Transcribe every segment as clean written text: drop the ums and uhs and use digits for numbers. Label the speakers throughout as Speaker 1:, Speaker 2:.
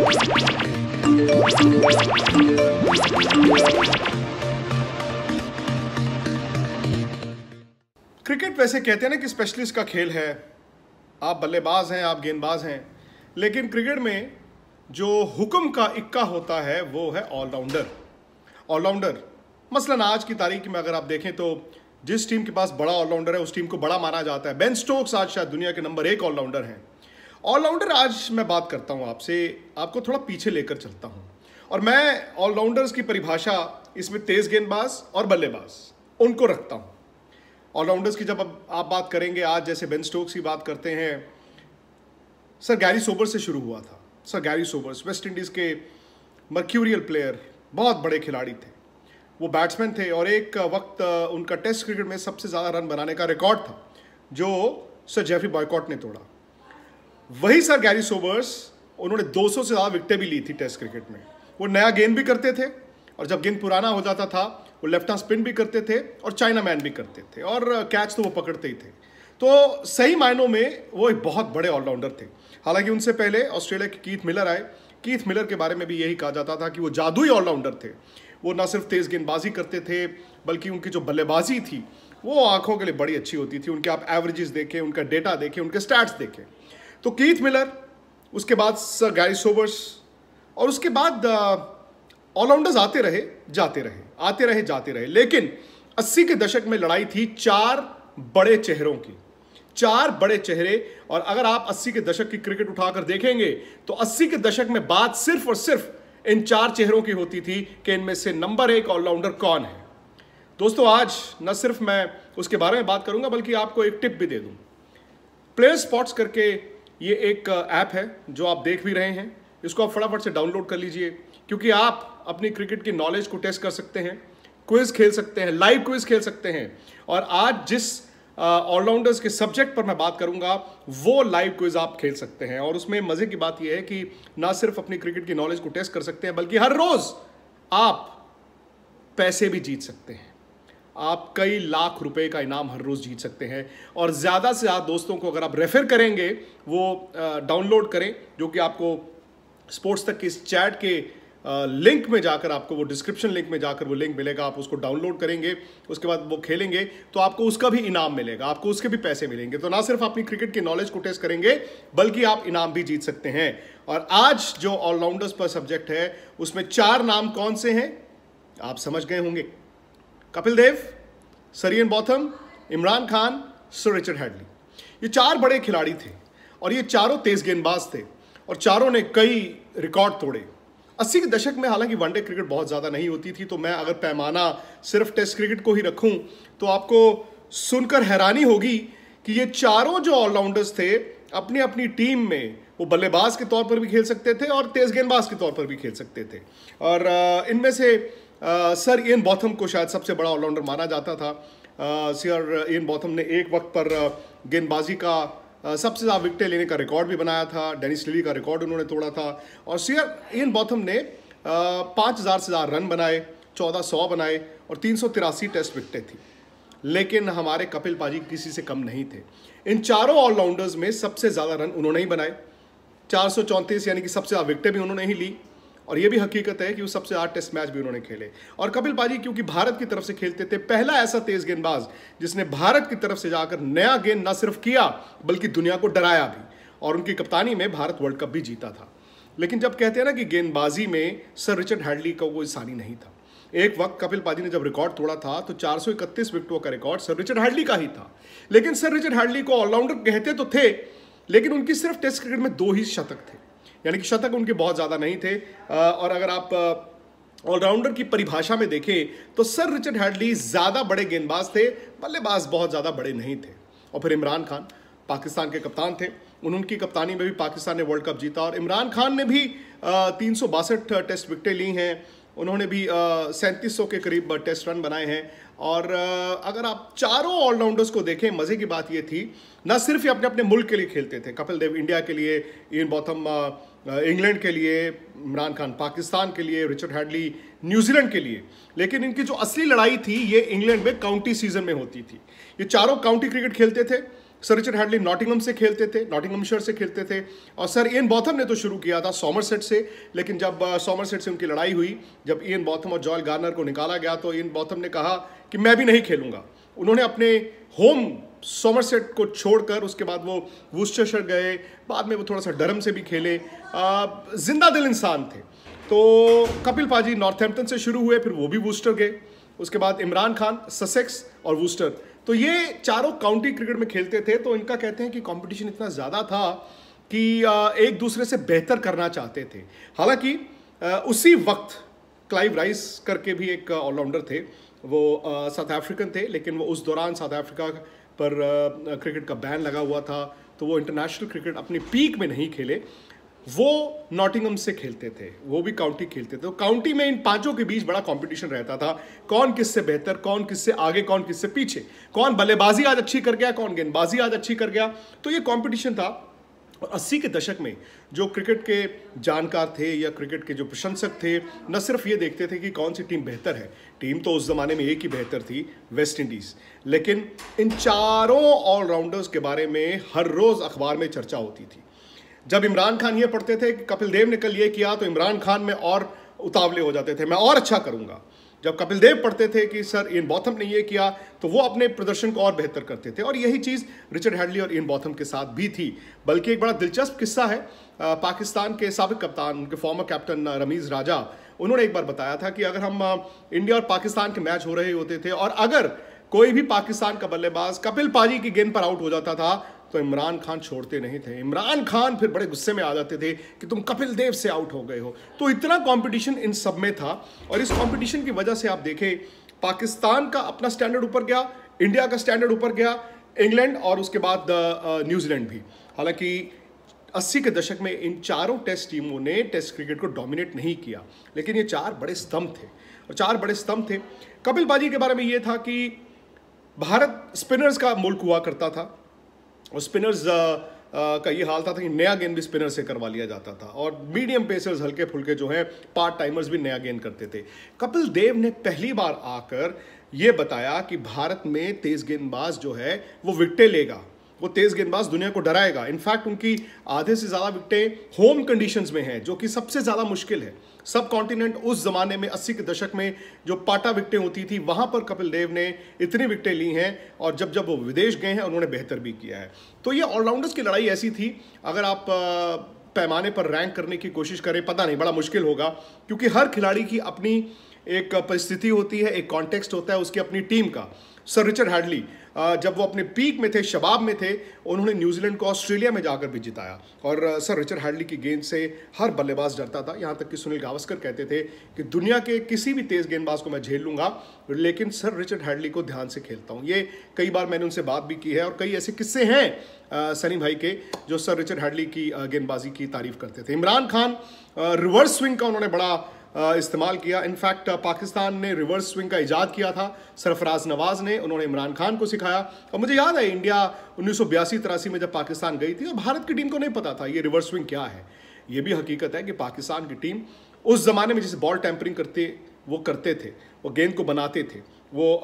Speaker 1: Cricket वैसे कहते हैं ना कि स्पेशलिस्ट का खेल है। आप बल्लेबाज हैं, आप गेंदबाज हैं, लेकिन क्रिकेट में जो हुक्म का इक्का होता है वो है ऑलराउंडर। ऑलराउंडर मसलन आज की तारीख में अगर आप देखें तो जिस टीम के पास बड़ा ऑलराउंडर है उस टीम को बड़ा माना जाता है। बेन स्टोक्स आज शायद दुनिया के नंबर 1 ऑलराउंडर हैं। ऑलराउंडर आज मैं बात करता हूं आपसे, आपको थोड़ा पीछे लेकर चलता हूं, और मैं ऑलराउंडर्स की परिभाषा इसमें तेज गेंदबाज और बल्लेबाज उनको रखता हूं। ऑलराउंडर्स की जब आप बात करेंगे, आज जैसे बेन स्टोक्स की बात करते हैं, सर गैरी सोबर्स से शुरू हुआ था। Sir Garry Sobers West Indies के मर्क्यूरियल प्लेयर, बहुत बड़े खिलाड़ी थे। वो बैट्समैन थे और एक वक्त उनका टेस्ट क्रिकेट में सबसे ज़्यादा रन बनाने का रिकॉर्ड था जो सर जेफरी बॉयकॉट ने तोड़ा। वही सर गैरी सोबर्स, उन्होंने 200 से ज़्यादा विकेटें भी ली थी टेस्ट क्रिकेट में। वो नया गेंद भी करते थे और जब गेंद पुराना हो जाता था वो लेफ्ट हैंड स्पिन भी करते थे और चाइना मैन भी करते थे, और कैच तो वो पकड़ते ही थे। तो सही मायनों में वो एक बहुत बड़े ऑलराउंडर थे। हालांकि उनसे पहले ऑस्ट्रेलिया के कीथ मिलर आए। कीथ मिलर के बारे में भी यही कहा जाता था कि वो जादुई ऑलराउंडर थे। वो ना सिर्फ तेज गेंदबाजी करते थे बल्कि उनकी जो बल्लेबाजी थी वो आंखों के लिए बड़ी अच्छी होती थी। उनके आप एवरेजेस देखें, उनका डेटा देखें, उनके स्टैट्स देखें। तो कीथ मिलर, उसके बाद सर गैरी सोबर्स, और उसके बाद ऑलराउंडर्स आते रहे जाते रहे, आते रहे जाते रहे। लेकिन 80 के दशक में लड़ाई थी 4 बड़े चेहरों की, 4 बड़े चेहरे। और अगर आप 80 के दशक की क्रिकेट उठाकर देखेंगे तो 80 के दशक में बात सिर्फ और सिर्फ इन 4 चेहरों की होती थी कि इनमें से नंबर 1 ऑलराउंडर कौन है। दोस्तों, आज न सिर्फ मैं उसके बारे में बात करूंगा बल्कि आपको एक टिप भी दे दूं। प्लेयर स्पॉट्स करके ये एक ऐप है जो आप देख भी रहे हैं। इसको आप फटाफट से डाउनलोड कर लीजिए, क्योंकि आप अपनी क्रिकेट की नॉलेज को टेस्ट कर सकते हैं, क्विज खेल सकते हैं, लाइव क्विज खेल सकते हैं। और आज जिस ऑलराउंडर्स के सब्जेक्ट पर मैं बात करूंगा वो लाइव क्विज आप खेल सकते हैं। और उसमें मजे की बात यह है कि ना सिर्फ अपनी क्रिकेट की नॉलेज को टेस्ट कर सकते हैं बल्कि हर रोज आप पैसे भी जीत सकते हैं। आप कई लाख रुपए का इनाम हर रोज जीत सकते हैं। और ज्यादा से ज्यादा दोस्तों को अगर आप रेफर करेंगे, वो डाउनलोड करें, जो कि आपको स्पोर्ट्स तक के इस चैट के लिंक में जाकर, आपको वो डिस्क्रिप्शन लिंक में जाकर वो लिंक मिलेगा। आप उसको डाउनलोड करेंगे, उसके बाद वो खेलेंगे तो आपको उसका भी इनाम मिलेगा, आपको उसके भी पैसे मिलेंगे। तो ना सिर्फ अपनी क्रिकेट की नॉलेज को टेस्ट करेंगे बल्कि आप इनाम भी जीत सकते हैं। और आज जो ऑलराउंडर्स पर सब्जेक्ट है उसमें 4 नाम कौन से हैं आप समझ गए होंगे। Kapil Dev, sir Ian Botham, Imran Khan, sir Richard Hadlee. ये 4 बड़े खिलाड़ी थे और ये चारों तेज गेंदबाज थे और चारों ने कई रिकॉर्ड तोड़े। 80 के दशक में हालांकि वनडे क्रिकेट बहुत ज़्यादा नहीं होती थी, तो मैं अगर पैमाना सिर्फ टेस्ट क्रिकेट को ही रखूं तो आपको सुनकर हैरानी होगी कि ये चारों जो ऑलराउंडर्स थे अपनी अपनी टीम में वो बल्लेबाज के तौर पर भी खेल सकते थे और तेज गेंदबाज के तौर पर भी खेल सकते थे। और इनमें से सर इयन बॉथम को शायद सबसे बड़ा ऑलराउंडर माना जाता था। सर इयन बॉथम ने एक वक्त पर गेंदबाजी का सबसे ज़्यादा विकेटें लेने का रिकॉर्ड भी बनाया था। डेनिस लिली का रिकॉर्ड उन्होंने तोड़ा था। और सर इयन बॉथम ने 5000 से ज़्यादा रन बनाए, 1400 बनाए और 383 टेस्ट विकेटें थी। लेकिन हमारे कपिल पाजी किसी से कम नहीं थे। इन चारों ऑलराउंडर्स में सबसे ज़्यादा रन उन्होंने ही बनाए, 434, यानी कि सबसे ज़्यादा विकेटें भी उन्होंने ही ली। और ये भी हकीकत है कि वो सबसे 8 टेस्ट मैच भी उन्होंने खेले। और कपिल पाजी क्योंकि भारत की तरफ से खेलते थे, पहला ऐसा तेज गेंदबाज जिसने भारत की तरफ से जाकर नया गेंद न सिर्फ किया बल्कि दुनिया को डराया भी। और उनकी कप्तानी में भारत वर्ल्ड कप भी जीता था। लेकिन जब कहते हैं ना कि गेंदबाजी में सर रिचर्ड हैडली का कोई सानी नहीं था। एक वक्त कपिल पाजी ने जब रिकॉर्ड तोड़ा था तो 431 विकेटों का रिकॉर्ड सर रिचर्ड हैडली का ही था। लेकिन सर रिचर्ड हैडली को ऑलराउंडर कहते तो थे, लेकिन उनकी सिर्फ टेस्ट क्रिकेट में 2 ही शतक थे, यानी कि शतक उनके बहुत ज़्यादा नहीं थे। और अगर आप ऑलराउंडर की परिभाषा में देखें तो सर रिचर्ड हैडली ज़्यादा बड़े गेंदबाज थे, बल्लेबाज बहुत ज़्यादा बड़े नहीं थे। और फिर इमरान खान पाकिस्तान के कप्तान थे, उनकी कप्तानी में भी पाकिस्तान ने वर्ल्ड कप जीता। और इमरान खान ने भी 362 टेस्ट विकेटें ली हैं, उन्होंने भी 3700 के करीब टेस्ट रन बनाए हैं। और अगर आप चारों ऑलराउंडर्स को देखें, मज़े की बात ये थी ना सिर्फ ये अपने अपने मुल्क के लिए खेलते थे। कपिल देव इंडिया के लिए, इयन बॉथम इंग्लैंड के लिए, इमरान खान पाकिस्तान के लिए, रिचर्ड हैडली न्यूजीलैंड के लिए। लेकिन इनकी जो असली लड़ाई थी ये इंग्लैंड में काउंटी सीजन में होती थी। ये चारों काउंटी क्रिकेट खेलते थे सर रिचर्ड हैडली नॉटिंघम से खेलते थे, नॉटिंघमशायर से खेलते थे, और सर इयन बॉथम ने तो शुरू किया था सॉमरसेट से, लेकिन जब सॉमरसेट से उनकी लड़ाई हुई, जब इयन बॉथम और जॉयल गार्नर को निकाला गया तो इयन बॉथम ने कहा कि मैं भी नहीं खेलूंगा। उन्होंने अपने होम सॉमरसेट को छोड़कर उसके बाद वो वुस्टरशायर गए, बाद में वो थोड़ा सा डरहम से भी खेले, जिंदा दिल इंसान थे। तो कपिल पाजी नॉर्थहैम्पटन से शुरू हुए, फिर वो भी वुस्टर गए, उसके बाद इमरान खान ससेक्स और वुस्टर, तो ये चारों काउंटी क्रिकेट में खेलते थे। तो इनका कहते हैं कि कंपटीशन इतना ज़्यादा था कि एक दूसरे से बेहतर करना चाहते थे। हालांकि उसी वक्त क्लाइव राइस करके भी एक ऑलराउंडर थे, वो साउथ अफ्रीकन थे, लेकिन वो उस दौरान साउथ अफ्रीका पर क्रिकेट का बैन लगा हुआ था, तो वो इंटरनेशनल क्रिकेट अपनी पीक में नहीं खेले। वो नॉटिंघम से खेलते थे, वो भी काउंटी खेलते थे। तो काउंटी में इन पांचों के बीच बड़ा कंपटीशन रहता था, कौन किससे बेहतर, कौन किससे आगे, कौन किससे पीछे, कौन बल्लेबाजी आज अच्छी कर गया, कौन गेंदबाजी आज अच्छी कर गया। तो ये कंपटीशन था। और 80 के दशक में जो क्रिकेट के जानकार थे या क्रिकेट के जो प्रशंसक थे, न सिर्फ ये देखते थे कि कौन सी टीम बेहतर है, टीम तो उस जमाने में एक ही बेहतर थी, वेस्ट इंडीज, लेकिन इन चारों ऑलराउंडर्स के बारे में हर रोज अखबार में चर्चा होती थी। जब इमरान खान ये पढ़ते थे कि कपिल देव ने कल ये किया, तो इमरान खान में और उतावले हो जाते थे, मैं और अच्छा करूंगा। जब कपिल देव पढ़ते थे कि सर इयन बॉथम ने ये किया, तो वो अपने प्रदर्शन को और बेहतर करते थे। और यही चीज़ रिचर्ड हैडली और इयन बॉथम के साथ भी थी। बल्कि एक बड़ा दिलचस्प किस्सा है, पाकिस्तान के साबिक कप्तान, उनके फॉर्मर कैप्टन रमीज़ राजा, उन्होंने एक बार बताया था कि अगर हम इंडिया और पाकिस्तान के मैच हो रहे होते थे और अगर कोई भी पाकिस्तान का बल्लेबाज कपिल पाजी की गेंद पर आउट हो जाता था, तो इमरान खान छोड़ते नहीं थे। इमरान खान फिर बड़े गुस्से में आ जाते थे कि तुम कपिल देव से आउट हो गए हो। तो इतना कंपटीशन इन सब में था, और इस कंपटीशन की वजह से आप देखें, पाकिस्तान का अपना स्टैंडर्ड ऊपर गया, इंडिया का स्टैंडर्ड ऊपर गया, इंग्लैंड और उसके बाद न्यूजीलैंड भी। हालांकि 80 के दशक में इन चारों टेस्ट टीमों ने टेस्ट क्रिकेट को डोमिनेट नहीं किया, लेकिन ये चार बड़े स्तंभ थे, और चार बड़े स्तंभ थे। कपिल पाजी के बारे में ये था कि भारत स्पिनर्स का मुल्क हुआ करता था, और स्पिनर्स का ये हाल था कि नया गेंद भी स्पिनर से करवा लिया जाता था, और मीडियम पेसर्स हल्के फुल्के जो हैं पार्ट टाइमर्स भी नया गेंद करते थे। कपिल देव ने पहली बार आकर ये बताया कि भारत में तेज गेंदबाज जो है वो विकेटें लेगा, वो तेज गेंदबाज दुनिया को डराएगा। इनफैक्ट उनकी आधे से ज़्यादा विकेटें होम कंडीशंस में हैं, जो कि सबसे ज़्यादा मुश्किल है। सब कॉन्टिनेंट उस जमाने में 80 के दशक में जो पाटा विकेटें होती थी, वहां पर कपिल देव ने इतनी विकेटें ली हैं, और जब जब वो विदेश गए हैं उन्होंने बेहतर भी किया है। तो ये ऑलराउंडर्स की लड़ाई ऐसी थी, अगर आप पैमाने पर रैंक करने की कोशिश करें, पता नहीं, बड़ा मुश्किल होगा, क्योंकि हर खिलाड़ी की अपनी एक परिस्थिति होती है, एक कॉन्टेक्स्ट होता है उसकी अपनी टीम का। सर रिचर्ड हैडली जब वो अपने पीक में थे, शबाब में थे, उन्होंने न्यूजीलैंड को ऑस्ट्रेलिया में जाकर भी जिताया, और सर रिचर्ड हैडली की गेंद से हर बल्लेबाज डरता था। यहाँ तक कि सुनील गावस्कर कहते थे कि दुनिया के किसी भी तेज गेंदबाज को मैं झेल लूंगा, लेकिन सर रिचर्ड हैडली को ध्यान से खेलता हूँ। ये कई बार मैंने उनसे बात भी की है, और कई ऐसे किस्से हैं सनी भाई के जो सर रिचर्ड हैडली की गेंदबाजी की तारीफ करते थे। इमरान खान रिवर्स स्विंग का उन्होंने बड़ा इस्तेमाल किया। इनफैक्ट पाकिस्तान ने रिवर्स स्विंग का इजाद किया था सरफराज नवाज ने, उन्होंने इमरान खान को सिखाया। और मुझे याद है इंडिया 1982-83 में जब पाकिस्तान गई थी, और भारत की टीम को नहीं पता था ये रिवर्स स्विंग क्या है। ये भी हकीकत है कि पाकिस्तान की टीम उस जमाने में जैसे बॉल टेम्परिंग करते थे, वो गेंद को बनाते थे, वो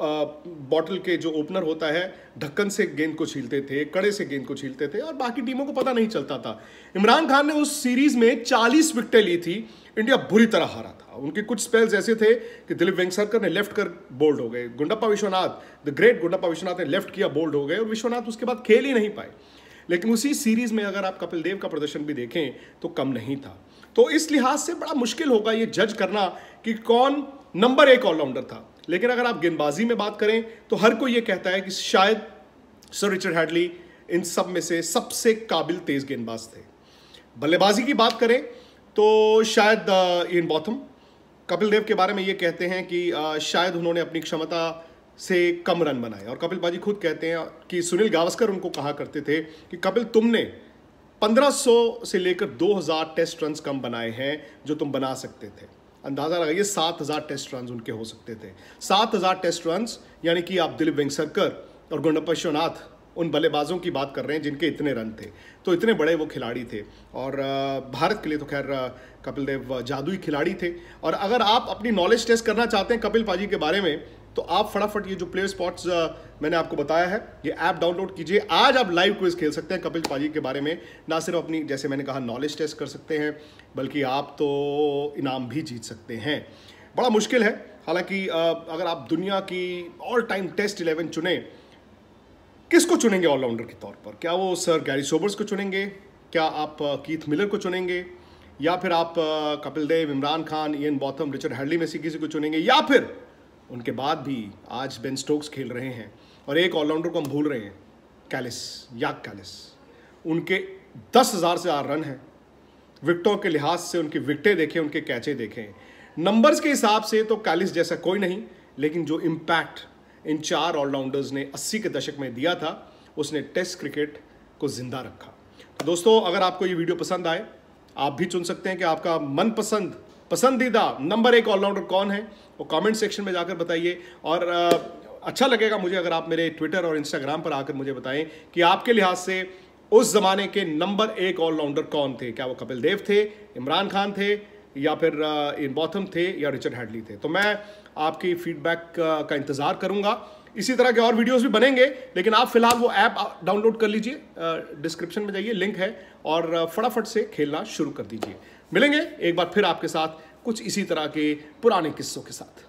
Speaker 1: बॉटल के जो ओपनर होता है ढक्कन से गेंद को छीलते थे, कड़े से गेंद को छीलते थे, और बाकी टीमों को पता नहीं चलता था। इमरान खान ने उस सीरीज में 40 विकेटें ली थी, इंडिया बुरी तरह हारा था। उनके कुछ स्पेल्स ऐसे थे कि दिलीप वेंगसरकर ने लेफ्ट कर बोल्ड हो गए, गुंडप्पा विश्वनाथ, द ग्रेट गुंडप्पा विश्वनाथ ने लेफ्ट किया, बोल्ड हो गए, और विश्वनाथ उसके बाद खेल ही नहीं पाए। लेकिन उसी सीरीज में अगर आप कपिल देव का प्रदर्शन भी देखें तो कम नहीं था। तो इस लिहाज से बड़ा मुश्किल होगा ये जज करना कि कौन नंबर 1 ऑलराउंडर था। लेकिन अगर आप गेंदबाजी में बात करें तो हर कोई ये कहता है कि शायद सर रिचर्ड हैडली इन सब में से सबसे काबिल तेज गेंदबाज थे। बल्लेबाजी की बात करें तो शायद इयन बॉथम, कपिल देव के बारे में ये कहते हैं कि शायद उन्होंने अपनी क्षमता से कम रन बनाए, और कपिल पाजी खुद कहते हैं कि सुनील गावस्कर उनको कहा करते थे कि कपिल तुमने 1500 से लेकर 2000 टेस्ट रन कम बनाए हैं जो तुम बना सकते थे। अंदाजा लगाइए 7000 टेस्ट रन उनके हो सकते थे। 7000 टेस्ट रन, यानी कि आप दिलीप वेंगसरकर और गुंडप्पा विश्वनाथ उन बल्लेबाजों की बात कर रहे हैं जिनके इतने रन थे। तो इतने बड़े वो खिलाड़ी थे, और भारत के लिए तो खैर कपिल देव जादुई खिलाड़ी थे। और अगर आप अपनी नॉलेज टेस्ट करना चाहते हैं कपिल पाजी के बारे में, तो आप फटाफट ये जो प्लेयर स्पॉट्स मैंने आपको बताया है, ये ऐप डाउनलोड कीजिए। आज आप लाइव क्विज खेल सकते हैं कपिल पाजी के बारे में, ना सिर्फ अपनी जैसे मैंने कहा नॉलेज टेस्ट कर सकते हैं, बल्कि आप तो इनाम भी जीत सकते हैं। बड़ा मुश्किल है, हालांकि अगर आप दुनिया की ऑल टाइम टेस्ट 11 चुने, किसको चुनेंगे ऑलराउंडर के तौर पर? क्या वो सर गैरी सोबर्स को चुनेंगे? क्या आप कीथ मिलर को चुनेंगे? या फिर आप Kapil Dev, Imran Khan, Ian Botham, Richard Hadlee में से किसी को चुनेंगे? या फिर उनके बाद भी आज बेन स्टोक्स खेल रहे हैं और एक ऑलराउंडर को हम भूल रहे हैं, कैलिस, याक कैलिस। उनके 10,000 से ज़्यादा रन हैं। विकेटों के लिहाज से उनकी विकेटें देखें, उनके कैचे देखें, नंबर्स के हिसाब से तो कैलिस जैसा कोई नहीं, लेकिन जो इम्पैक्ट इन 4 ऑलराउंडर्स ने 80 के दशक में दिया था, उसने टेस्ट क्रिकेट को जिंदा रखा। तो दोस्तों, अगर आपको ये वीडियो पसंद आए, आप भी चुन सकते हैं कि आपका मनपसंद पसंदीदा नंबर 1 ऑलराउंडर कौन है, वो कमेंट सेक्शन में जाकर बताइए। और अच्छा लगेगा मुझे अगर आप मेरे ट्विटर और इंस्टाग्राम पर आकर मुझे बताएं कि आपके लिहाज से उस जमाने के नंबर 1 ऑलराउंडर कौन थे। क्या वो कपिल देव थे, इमरान खान थे, या फिर इयन बॉथम थे, या रिचर्ड हैडली थे? तो मैं आपकी फीडबैक का इंतजार करूंगा। इसी तरह के और वीडियोस भी बनेंगे, लेकिन आप फिलहाल वो ऐप डाउनलोड कर लीजिए, डिस्क्रिप्शन में जाइए, लिंक है, और फटाफट से खेलना शुरू कर दीजिए। मिलेंगे एक बार फिर आपके साथ कुछ इसी तरह के पुराने किस्सों के साथ।